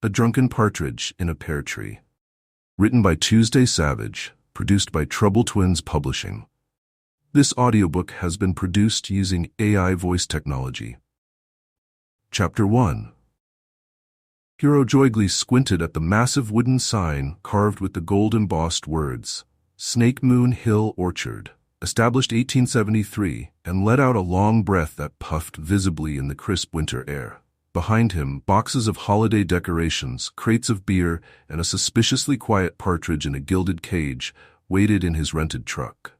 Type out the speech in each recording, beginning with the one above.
A Drunken Partridge in a Pear Tree. Written by Tuesday Savage, produced by Trouble Twins Publishing. This audiobook has been produced using AI voice technology. Chapter 1. Hero Joiglee squinted at the massive wooden sign carved with the gold-embossed words, Snake Moon Hill Orchard, established 1873, and let out a long breath that puffed visibly in the crisp winter air. Behind him, boxes of holiday decorations, crates of beer, and a suspiciously quiet partridge in a gilded cage waited in his rented truck.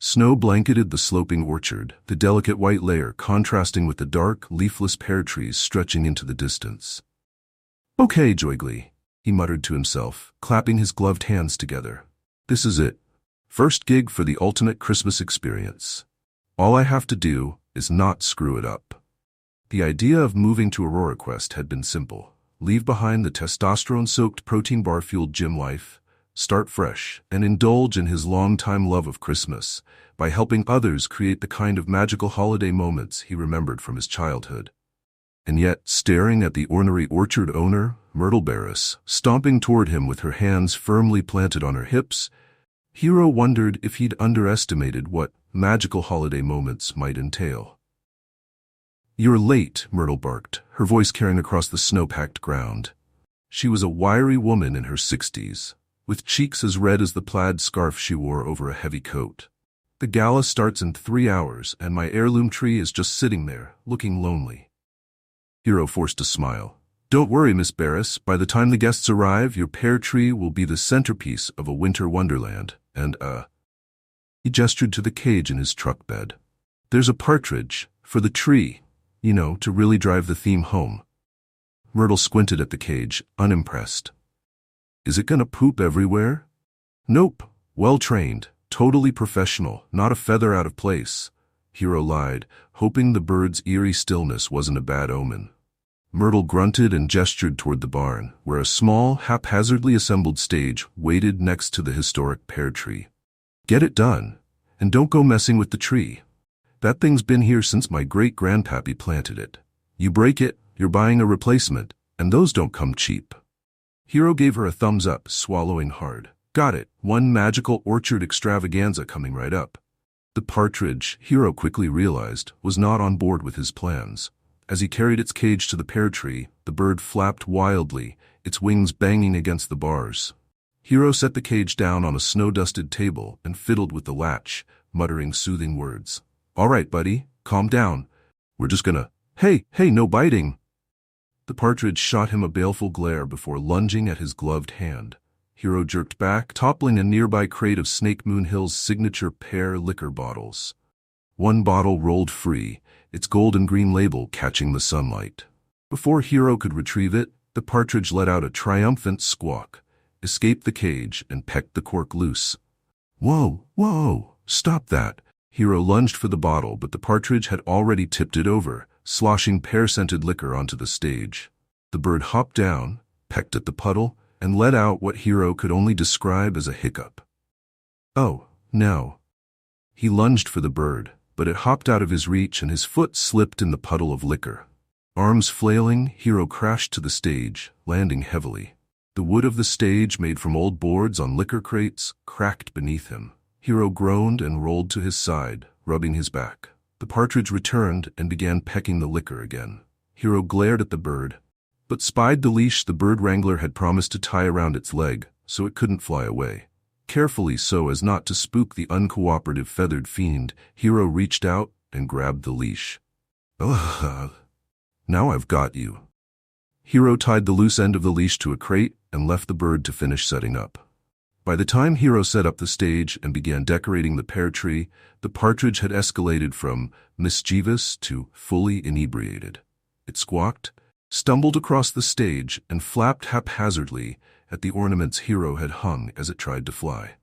Snow blanketed the sloping orchard, the delicate white layer contrasting with the dark, leafless pear trees stretching into the distance. "Okay, Joiglee," he muttered to himself, clapping his gloved hands together. "This is it. First gig for the ultimate Christmas experience. All I have to do is not screw it up." The idea of moving to Aurora Quest had been simple. Leave behind the testosterone-soaked protein bar-fueled gym life, start fresh, and indulge in his long-time love of Christmas by helping others create the kind of magical holiday moments he remembered from his childhood. And yet, staring at the ornery orchard owner, Myrtle Barris, stomping toward him with her hands firmly planted on her hips, Hero wondered if he'd underestimated what magical holiday moments might entail. "You're late," Myrtle barked, her voice carrying across the snow-packed ground. She was a wiry woman in her 60s, with cheeks as red as the plaid scarf she wore over a heavy coat. "The gala starts in 3 hours, and my heirloom tree is just sitting there, looking lonely." Hero forced a smile. "Don't worry, Miss Barris. By the time the guests arrive, your pear tree will be the centerpiece of a winter wonderland, and, He gestured to the cage in his truck bed. "There's a partridge, for the tree. You know, to really drive the theme home." Myrtle squinted at the cage, unimpressed. "Is it gonna poop everywhere?" "Nope. Well-trained, totally professional, not a feather out of place," Hero lied, hoping the bird's eerie stillness wasn't a bad omen. Myrtle grunted and gestured toward the barn, where a small, haphazardly assembled stage waited next to the historic pear tree. "Get it done, and don't go messing with the tree. That thing's been here since my great-grandpappy planted it. You break it, you're buying a replacement, and those don't come cheap." Hero gave her a thumbs up, swallowing hard. "Got it, one magical orchard extravaganza coming right up." The partridge, Hero quickly realized, was not on board with his plans. As he carried its cage to the pear tree, the bird flapped wildly, its wings banging against the bars. Hero set the cage down on a snow-dusted table and fiddled with the latch, muttering soothing words. "All right, buddy, calm down. We're just gonna... Hey, no biting!" The partridge shot him a baleful glare before lunging at his gloved hand. Hero jerked back, toppling a nearby crate of Snake Moon Hill's signature pear liquor bottles. One bottle rolled free, its gold and green label catching the sunlight. Before Hero could retrieve it, the partridge let out a triumphant squawk, escaped the cage, and pecked the cork loose. Whoa, stop that!" Hero lunged for the bottle, but the partridge had already tipped it over, sloshing pear-scented liquor onto the stage. The bird hopped down, pecked at the puddle, and let out what Hero could only describe as a hiccup. "Oh, no." He lunged for the bird, but it hopped out of his reach and his foot slipped in the puddle of liquor. Arms flailing, Hero crashed to the stage, landing heavily. The wood of the stage, made from old boards on liquor crates, cracked beneath him. Hero groaned and rolled to his side, rubbing his back. The partridge returned and began pecking the liquor again. Hero glared at the bird, but spied the leash the bird wrangler had promised to tie around its leg, so it couldn't fly away. Carefully so as not to spook the uncooperative feathered fiend, Hero reached out and grabbed the leash. "Ugh, now I've got you." Hero tied the loose end of the leash to a crate and left the bird to finish setting up. By the time Hero set up the stage and began decorating the pear tree, the partridge had escalated from mischievous to fully inebriated. It squawked, stumbled across the stage, and flapped haphazardly at the ornaments Hero had hung as it tried to fly.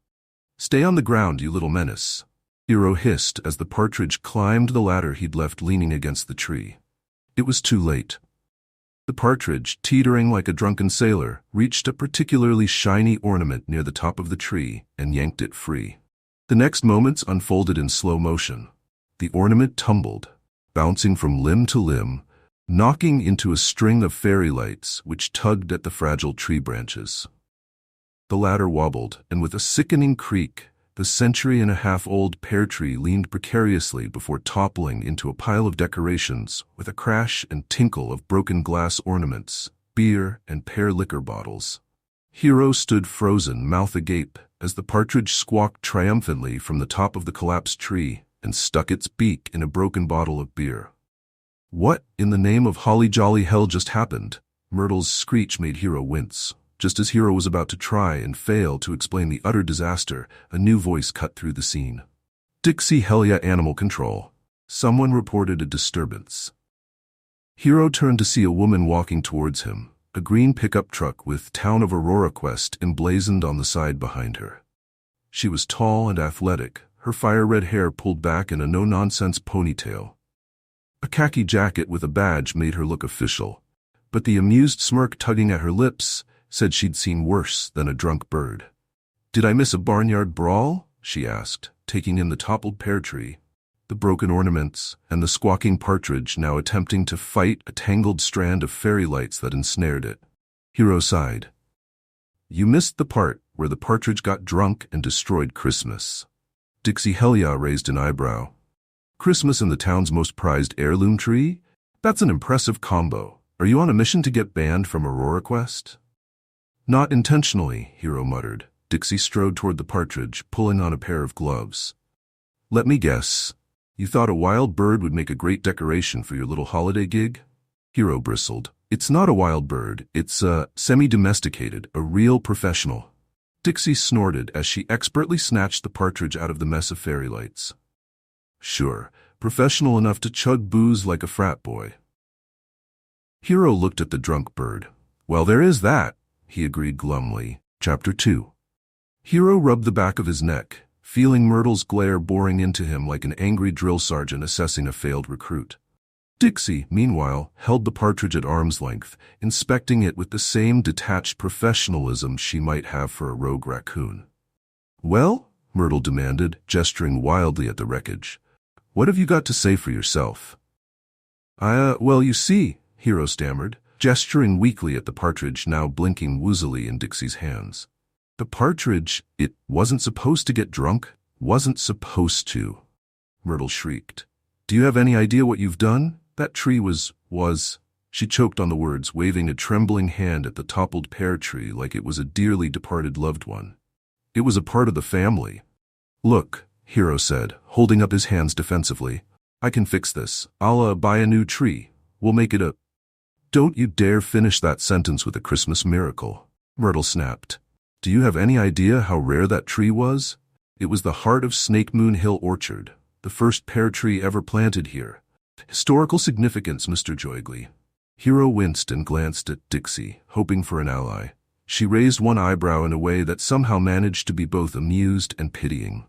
"Stay on the ground, you little menace," Hero hissed as the partridge climbed the ladder he'd left leaning against the tree. It was too late. The partridge, teetering like a drunken sailor, reached a particularly shiny ornament near the top of the tree and yanked it free. The next moments unfolded in slow motion. The ornament tumbled, bouncing from limb to limb, knocking into a string of fairy lights which tugged at the fragile tree branches. The ladder wobbled, and with a sickening creak, the century-and-a-half-old pear tree leaned precariously before toppling into a pile of decorations with a crash and tinkle of broken glass ornaments, beer, and pear liquor bottles. Hero stood frozen, mouth agape, as the partridge squawked triumphantly from the top of the collapsed tree and stuck its beak in a broken bottle of beer. What, in the name of holly jolly hell, just happened? Myrtle's screech made Hero wince. Just as Hero was about to try and fail to explain the utter disaster, a new voice cut through the scene. Dixie, hell yeah, animal control. Someone reported a disturbance. Hero turned to see a woman walking towards him, a green pickup truck with Town of Aurora Quest emblazoned on the side behind her. She was tall and athletic, her fire-red hair pulled back in a no-nonsense ponytail. A khaki jacket with a badge made her look official, but the amused smirk tugging at her lips said she'd seen worse than a drunk bird. "Did I miss a barnyard brawl?" she asked, taking in the toppled pear tree, the broken ornaments, and the squawking partridge now attempting to fight a tangled strand of fairy lights that ensnared it. Hero sighed. "You missed the part where the partridge got drunk and destroyed Christmas." Dixie Hellia raised an eyebrow. "Christmas in the town's most prized heirloom tree? That's an impressive combo. Are you on a mission to get banned from Aurora Quest?" "Not intentionally," Hero muttered. Dixie strode toward the partridge, pulling on a pair of gloves. "Let me guess. You thought a wild bird would make a great decoration for your little holiday gig?" Hero bristled. "It's not a wild bird. It's semi-domesticated, a real professional." Dixie snorted as she expertly snatched the partridge out of the mess of fairy lights. "Sure, professional enough to chug booze like a frat boy." Hero looked at the drunk bird. "Well, there is that," he agreed glumly. Chapter 2. Hero rubbed the back of his neck, feeling Myrtle's glare boring into him like an angry drill sergeant assessing a failed recruit. Dixie, meanwhile, held the partridge at arm's length, inspecting it with the same detached professionalism she might have for a rogue raccoon. "Well?" Myrtle demanded, gesturing wildly at the wreckage. "What have you got to say for yourself?" Well, you see," Hero stammered, gesturing weakly at the partridge now blinking woozily in Dixie's hands. "The partridge, it wasn't supposed to get drunk. Wasn't supposed to," Myrtle shrieked. "Do you have any idea what you've done? That tree was, she choked on the words, waving a trembling hand at the toppled pear tree like it was a dearly departed loved one. "It was a part of the family." "Look," Hero said, holding up his hands defensively. "I can fix this. I'll buy a new tree. We'll make it a—" "Don't you dare finish that sentence with a Christmas miracle," Myrtle snapped. "Do you have any idea how rare that tree was? It was the heart of Snake Moon Hill Orchard, the first pear tree ever planted here. Historical significance, Mr. Joiglee." Hero winced and glanced at Dixie, hoping for an ally. She raised one eyebrow in a way that somehow managed to be both amused and pitying.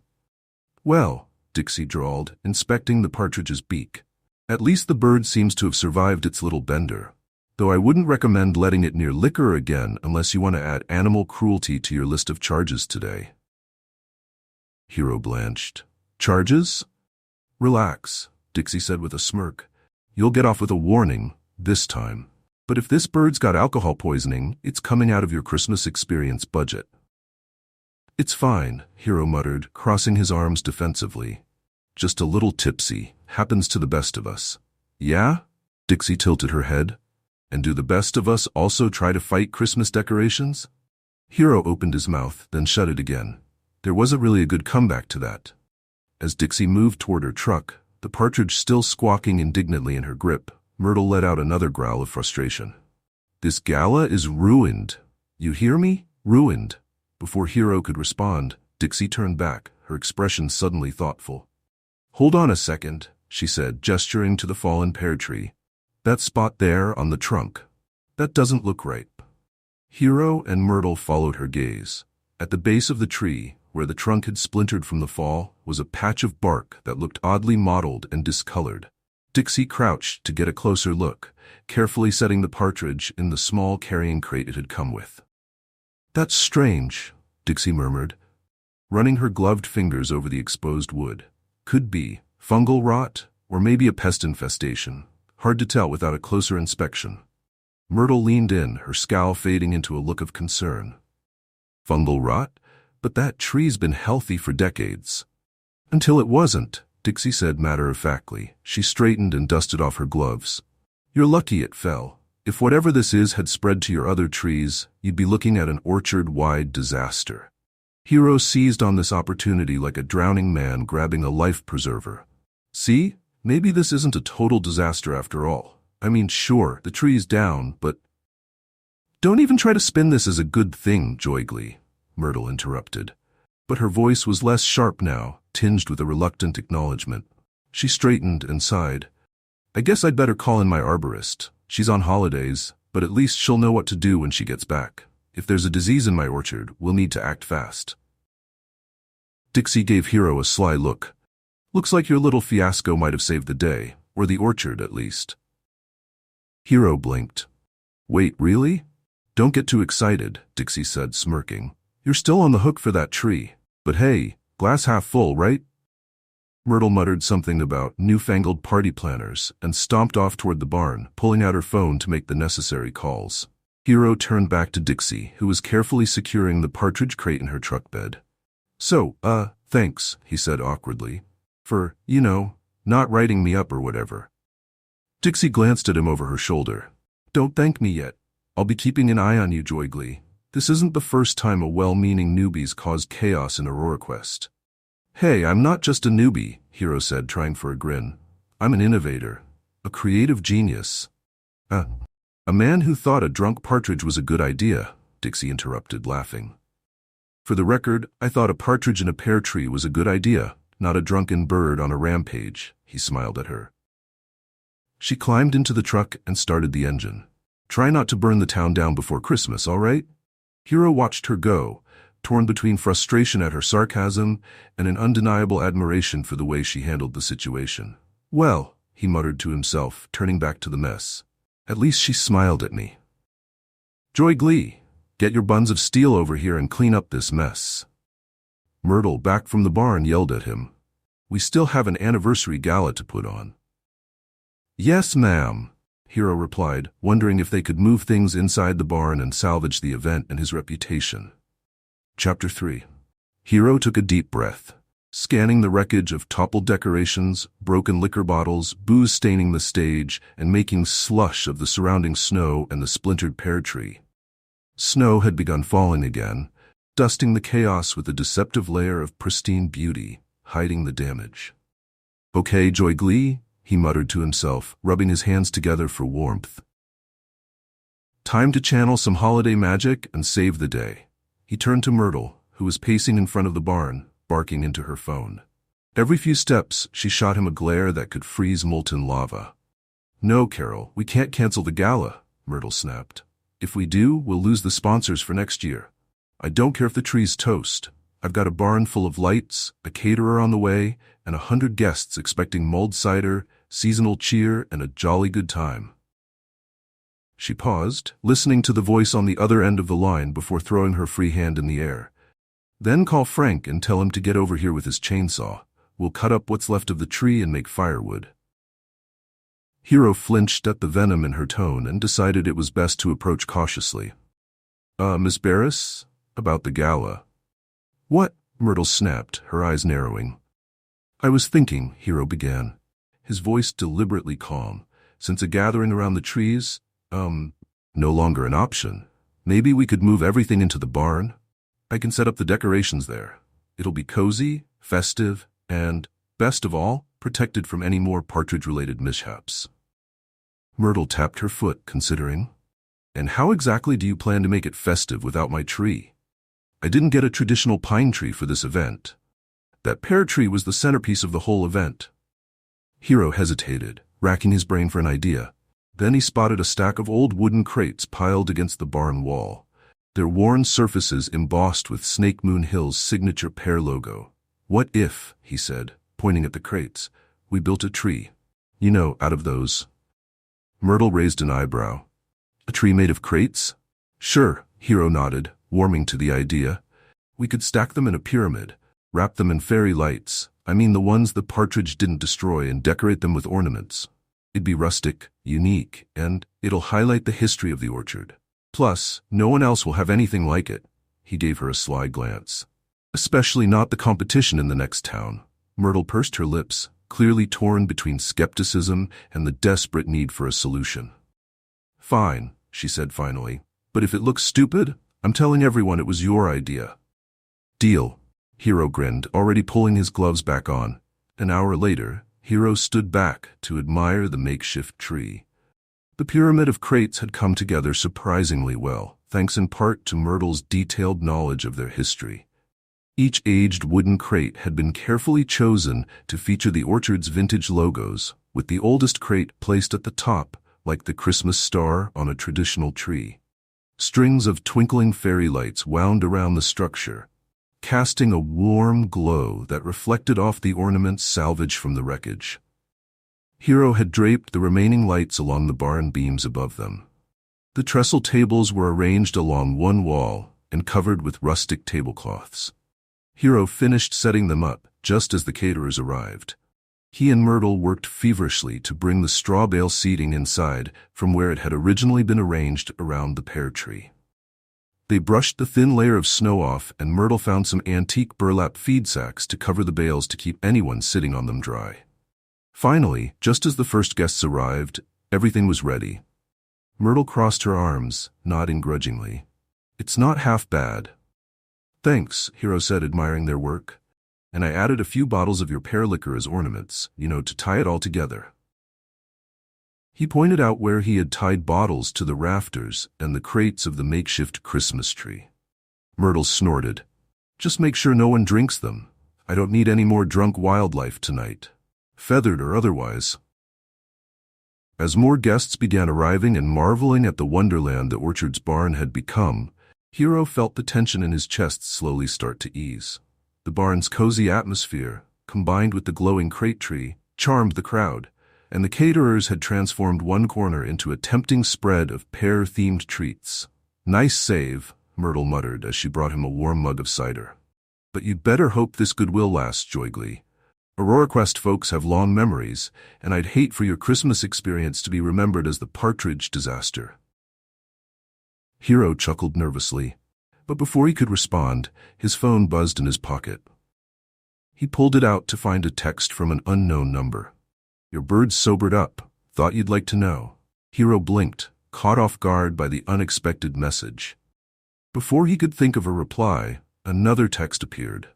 "Well," Dixie drawled, inspecting the partridge's beak, "at least the bird seems to have survived its little bender. Though I wouldn't recommend letting it near liquor again unless you want to add animal cruelty to your list of charges today." Hero blanched. "Charges?" "Relax," Dixie said with a smirk. "You'll get off with a warning, this time. But if this bird's got alcohol poisoning, it's coming out of your Christmas experience budget." "It's fine," Hero muttered, crossing his arms defensively. "Just a little tipsy. Happens to the best of us." "Yeah?" Dixie tilted her head. "And do the best of us also try to fight Christmas decorations?" Hero opened his mouth, then shut it again. There wasn't really a good comeback to that. As Dixie moved toward her truck, the partridge still squawking indignantly in her grip, Myrtle let out another growl of frustration. "This gala is ruined. You hear me? Ruined." Before Hero could respond, Dixie turned back, her expression suddenly thoughtful. "Hold on a second," she said, gesturing to the fallen pear tree. "That spot there on the trunk. That doesn't look right." Hero and Myrtle followed her gaze. At the base of the tree, where the trunk had splintered from the fall, was a patch of bark that looked oddly mottled and discolored. Dixie crouched to get a closer look, carefully setting the partridge in the small carrying crate it had come with. "That's strange," Dixie murmured, running her gloved fingers over the exposed wood. "Could be fungal rot, or maybe a pest infestation. Hard to tell without a closer inspection. Myrtle leaned in, her scowl fading into a look of concern. Fungal rot? But that tree's been healthy for decades. Until it wasn't, Dixie said matter-of-factly. She straightened and dusted off her gloves. You're lucky it fell. If whatever this is had spread to your other trees, you'd be looking at an orchard-wide disaster. Hero seized on this opportunity like a drowning man grabbing a life preserver. See? Maybe this isn't a total disaster after all. I mean, sure, the tree's down, but... Don't even try to spin this as a good thing, Joiglee, Myrtle interrupted. But her voice was less sharp now, tinged with a reluctant acknowledgement. She straightened and sighed. I guess I'd better call in my arborist. She's on holidays, but at least she'll know what to do when she gets back. If there's a disease in my orchard, we'll need to act fast. Dixie gave Hero a sly look. Looks like your little fiasco might have saved the day, or the orchard at least. Hero blinked. Wait, really? Don't get too excited, Dixie said, smirking. You're still on the hook for that tree. But hey, glass half full, right? Myrtle muttered something about newfangled party planners and stomped off toward the barn, pulling out her phone to make the necessary calls. Hero turned back to Dixie, who was carefully securing the partridge crate in her truck bed. So, thanks, he said awkwardly, for, not writing me up or whatever. Dixie glanced at him over her shoulder. Don't thank me yet. I'll be keeping an eye on you, Joiglee. This isn't the first time a well-meaning newbie's caused chaos in Aurora Quest. Hey, I'm not just a newbie, Hero said, trying for a grin. I'm an innovator. A creative genius. A man who thought a drunk partridge was a good idea, Dixie interrupted, laughing. For the record, I thought a partridge in a pear tree was a good idea, not a drunken bird on a rampage, he smiled at her. She climbed into the truck and started the engine. Try not to burn the town down before Christmas, all right? Hero watched her go, torn between frustration at her sarcasm and an undeniable admiration for the way she handled the situation. Well, he muttered to himself, turning back to the mess. At least she smiled at me. Joiglee, get your buns of steel over here and clean up this mess. Myrtle, back from the barn, yelled at him. We still have an anniversary gala to put on. Yes, ma'am, Hero replied, wondering if they could move things inside the barn and salvage the event and his reputation. Chapter 3. Hero took a deep breath, scanning the wreckage of toppled decorations, broken liquor bottles, booze staining the stage, and making slush of the surrounding snow and the splintered pear tree. Snow had begun falling again, dusting the chaos with a deceptive layer of pristine beauty, hiding the damage. Okay, Joiglee, he muttered to himself, rubbing his hands together for warmth. Time to channel some holiday magic and save the day. He turned to Myrtle, who was pacing in front of the barn, barking into her phone. Every few steps, she shot him a glare that could freeze molten lava. No, Carol, we can't cancel the gala, Myrtle snapped. If we do, we'll lose the sponsors for next year. I don't care if the tree's toast. I've got a barn full of lights, a caterer on the way, and 100 guests expecting mulled cider, seasonal cheer, and a jolly good time. She paused, listening to the voice on the other end of the line before throwing her free hand in the air. Then call Frank and tell him to get over here with his chainsaw. We'll cut up what's left of the tree and make firewood. Hero flinched at the venom in her tone and decided it was best to approach cautiously. Miss Barris? About the gala. What? Myrtle snapped, her eyes narrowing. I was thinking, Hero began, his voice deliberately calm, since a gathering around the trees, no longer an option. Maybe we could move everything into the barn. I can set up the decorations there. It'll be cozy, festive, and, best of all, protected from any more partridge-related mishaps. Myrtle tapped her foot, considering. And how exactly do you plan to make it festive without my tree? I didn't get a traditional pine tree for this event. That pear tree was the centerpiece of the whole event. Hero hesitated, racking his brain for an idea. Then he spotted a stack of old wooden crates piled against the barn wall, their worn surfaces embossed with Snake Moon Hill's signature pear logo. What if, he said, pointing at the crates, we built a tree? Out of those. Myrtle raised an eyebrow. A tree made of crates? Sure, Hero nodded, warming to the idea. We could stack them in a pyramid, wrap them in fairy lights, the ones the partridge didn't destroy, and decorate them with ornaments. It'd be rustic, unique, and it'll highlight the history of the orchard. Plus, no one else will have anything like it. He gave her a sly glance. Especially not the competition in the next town. Myrtle pursed her lips, clearly torn between skepticism and the desperate need for a solution. Fine, she said finally, but if it looks stupid, I'm telling everyone it was your idea. Deal. Hero grinned, already pulling his gloves back on. An hour later, Hero stood back to admire the makeshift tree. The pyramid of crates had come together surprisingly well, thanks in part to Myrtle's detailed knowledge of their history. Each aged wooden crate had been carefully chosen to feature the orchard's vintage logos, with the oldest crate placed at the top, like the Christmas star on a traditional tree. Strings of twinkling fairy lights wound around the structure, casting a warm glow that reflected off the ornaments salvaged from the wreckage. Hero had draped the remaining lights along the barn beams above them. The trestle tables were arranged along one wall and covered with rustic tablecloths. Hero finished setting them up just as the caterers arrived. He and Myrtle worked feverishly to bring the straw bale seating inside from where it had originally been arranged around the pear tree. They brushed the thin layer of snow off, and Myrtle found some antique burlap feed sacks to cover the bales to keep anyone sitting on them dry. Finally, just as the first guests arrived, everything was ready. Myrtle crossed her arms, nodding grudgingly. It's not half bad. Thanks, Hero said, admiring their work. And I added a few bottles of your pear liquor as ornaments, to tie it all together. He pointed out where he had tied bottles to the rafters and the crates of the makeshift Christmas tree. Myrtle snorted. Just make sure no one drinks them. I don't need any more drunk wildlife tonight, feathered or otherwise. As more guests began arriving and marveling at the wonderland the orchard's barn had become, Hero felt the tension in his chest slowly start to ease. The barn's cozy atmosphere, combined with the glowing crate tree, charmed the crowd, and the caterers had transformed one corner into a tempting spread of pear-themed treats. Nice save, Myrtle muttered as she brought him a warm mug of cider. But you'd better hope this goodwill lasts, Joiglee. AuroraQuest folks have long memories, and I'd hate for your Christmas experience to be remembered as the Partridge disaster. Hero chuckled nervously, but before he could respond, his phone buzzed in his pocket. He pulled it out to find a text from an unknown number. Your bird's sobered up. Thought you'd like to know. Hero blinked, caught off guard by the unexpected message. Before he could think of a reply, another text appeared.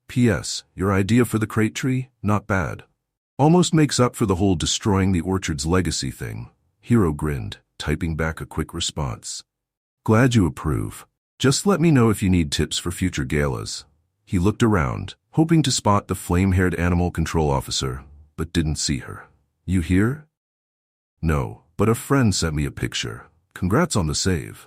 P.S. Your idea for the crate tree? Not bad. Almost makes up for the whole destroying the orchard's legacy thing. Hero grinned, typing back a quick response. Glad you approve. Just let me know if you need tips for future galas. He looked around, hoping to spot the flame-haired animal control officer, but didn't see her. You here? No, but a friend sent me a picture. Congrats on the save.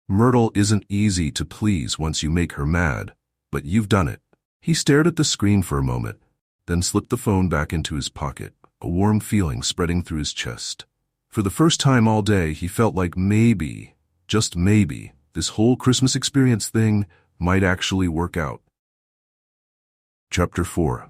Myrtle isn't easy to please once you make her mad, but you've done it. He stared at the screen for a moment, then slipped the phone back into his pocket, a warm feeling spreading through his chest. For the first time all day, he felt like maybe, just maybe, this whole Christmas experience thing might actually work out. Chapter 4.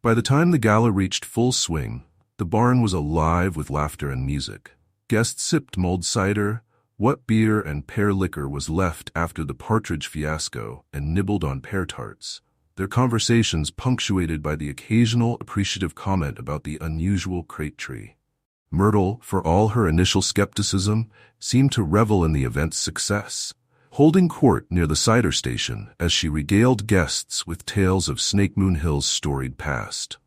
By the time the gala reached full swing, the barn was alive with laughter and music. Guests sipped mulled cider, what beer and pear liquor was left after the Partridge fiasco, and nibbled on pear tarts, their conversations punctuated by the occasional appreciative comment about the unusual crate tree. Myrtle, for all her initial skepticism, seemed to revel in the event's success, holding court near the cider station as she regaled guests with tales of Snake Moon Hill's storied past.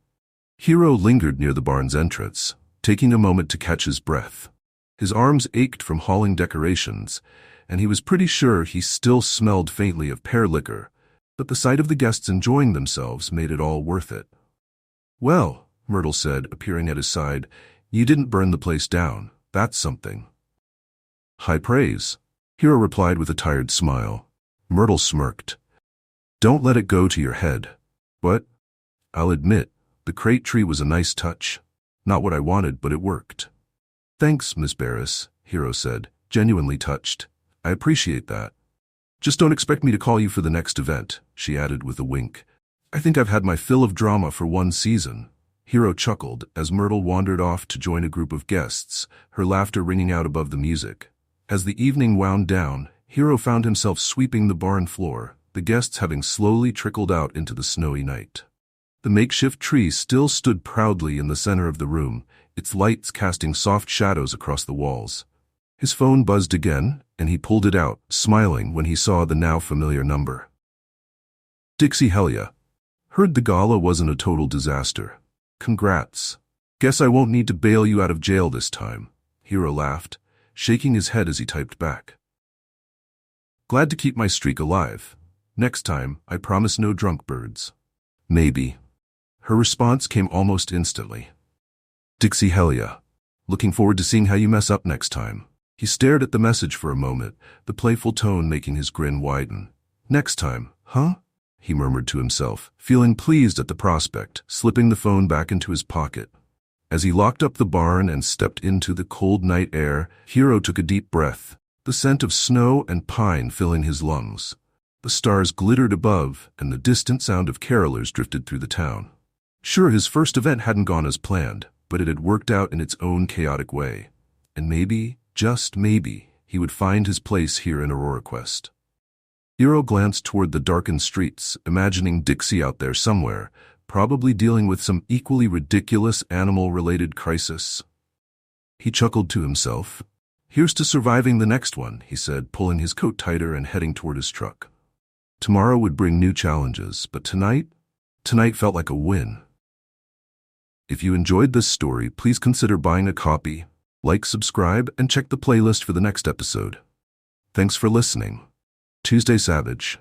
Hero lingered near the barn's entrance, taking a moment to catch his breath. His arms ached from hauling decorations, and he was pretty sure he still smelled faintly of pear liquor, but the sight of the guests enjoying themselves made it all worth it. Well, Myrtle said, appearing at his side, you didn't burn the place down. That's something. High praise, Hero replied with a tired smile. Myrtle smirked. Don't let it go to your head. What? I'll admit, the crate tree was a nice touch. Not what I wanted, but it worked. Thanks, Miss Barris, Hero said, genuinely touched. I appreciate that. Just don't expect me to call you for the next event, she added with a wink. I think I've had my fill of drama for one season. Hero chuckled as Myrtle wandered off to join a group of guests, her laughter ringing out above the music. As the evening wound down, Hero found himself sweeping the barn floor, the guests having slowly trickled out into the snowy night. The makeshift tree still stood proudly in the center of the room, its lights casting soft shadows across the walls. His phone buzzed again, and he pulled it out, smiling when he saw the now familiar number. Dixie Helia. Heard the gala wasn't a total disaster. Congrats. Guess I won't need to bail you out of jail this time. Hero laughed, shaking his head as he typed back. Glad to keep my streak alive. Next time, I promise no drunk birds. Maybe. Her response came almost instantly. Dixie Helia. Looking forward to seeing how you mess up next time. He stared at the message for a moment, the playful tone making his grin widen. Next time, huh? He murmured to himself, feeling pleased at the prospect, slipping the phone back into his pocket. As he locked up the barn and stepped into the cold night air, Hero took a deep breath, the scent of snow and pine filling his lungs. The stars glittered above, and the distant sound of carolers drifted through the town. Sure, his first event hadn't gone as planned, but it had worked out in its own chaotic way. And maybe, just maybe, he would find his place here in Aurora Quest. Hero glanced toward the darkened streets, imagining Dixie out there somewhere, probably dealing with some equally ridiculous animal-related crisis. He chuckled to himself. Here's to surviving the next one, he said, pulling his coat tighter and heading toward his truck. Tomorrow would bring new challenges, but tonight felt like a win. If you enjoyed this story, please consider buying a copy, like, subscribe, and check the playlist for the next episode. Thanks for listening. Tuesday Savage.